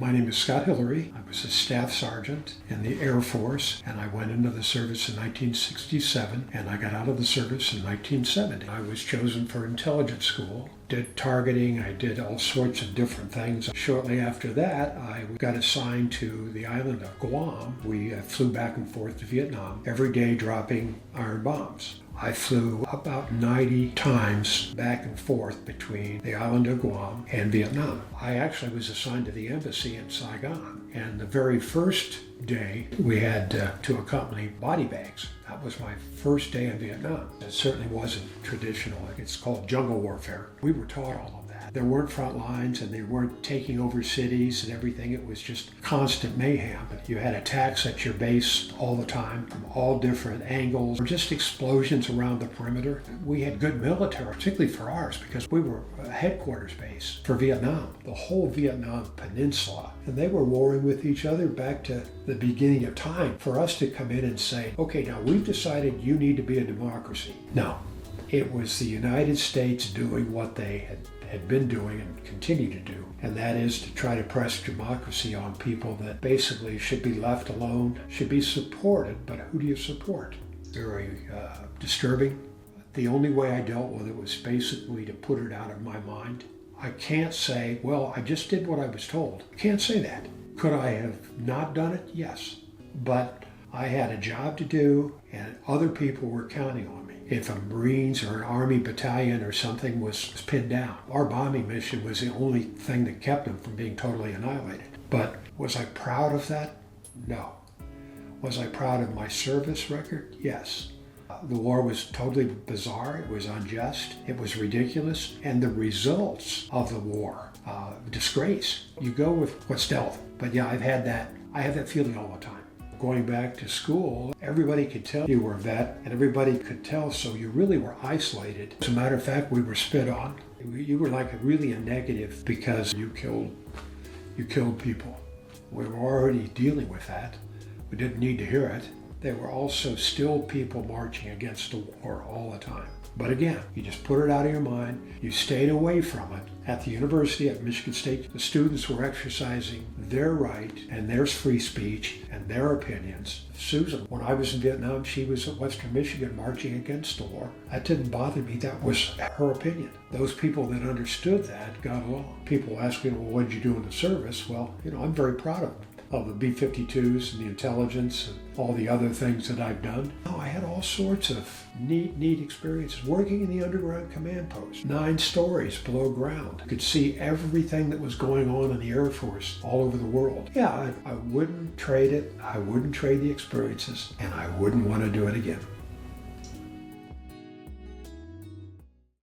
My name is Scott Hilleary. I was a staff sergeant in the Air Force, and I went into the service in 1967, and I got out of the service in 1970. I was chosen for intelligence school, did targeting, I did all sorts of different things. Shortly after that, I got assigned to the island of Guam. We flew back and forth to Vietnam, every day dropping iron bombs. I flew about 90 times back and forth between the island of Guam and Vietnam. I actually was assigned to the embassy in Saigon, and the very first day we had to accompany body bags. That was my first day in Vietnam. It certainly wasn't traditional. It's called jungle warfare. We were taught all of that. There weren't front lines, and they weren't taking over cities and everything. It was just constant mayhem. You had attacks at your base all the time from all different angles, or just explosions around the perimeter. We had good military, particularly for ours, because we were a headquarters base for Vietnam, the whole Vietnam Peninsula. And they were warring with each other back to the beginning of time. For us to come in and say, okay, now we've decided you need to be a democracy. No, it was the United States doing what they had been doing and continue to do, and that is to try to press democracy on people that basically should be left alone, should be supported, but who do you support? Very disturbing. The only way I dealt with it was basically to put it out of my mind. I can't say, well, I just did what I was told. I can't say that. Could I have not done it? Yes. But I had a job to do, and other people were counting on me. If a Marines or an Army battalion or something was pinned down, our bombing mission was the only thing that kept them from being totally annihilated. But was I proud of that? No. Was I proud of my service record? Yes. The war was totally bizarre. It was unjust. It was ridiculous. And the results of the war, disgrace. You go with what's dealt. But yeah, I have that feeling all the time. Going back to school, everybody could tell you were a vet, and everybody could tell, so you really were isolated. As a matter of fact, we were spit on. You were like really a negative because you killed people. We were already dealing with that. We didn't need to hear it. There were also still people marching against the war all the time. But again, you just put it out of your mind. You stayed away from it. At the University of Michigan State, the students were exercising their right and their free speech and their opinions. Susan, when I was in Vietnam, she was at Western Michigan marching against the war. That didn't bother me. That was her opinion. Those people that understood that got along. People ask me, well, what did you do in the service? Well, I'm very proud of the B-52s and the intelligence and all the other things that I've done. I had all sorts of neat experiences working in the underground command post, 9 stories below ground. I could see everything that was going on in the Air Force all over the world. Yeah, I wouldn't trade it. I wouldn't trade the experiences, and I wouldn't want to do it again.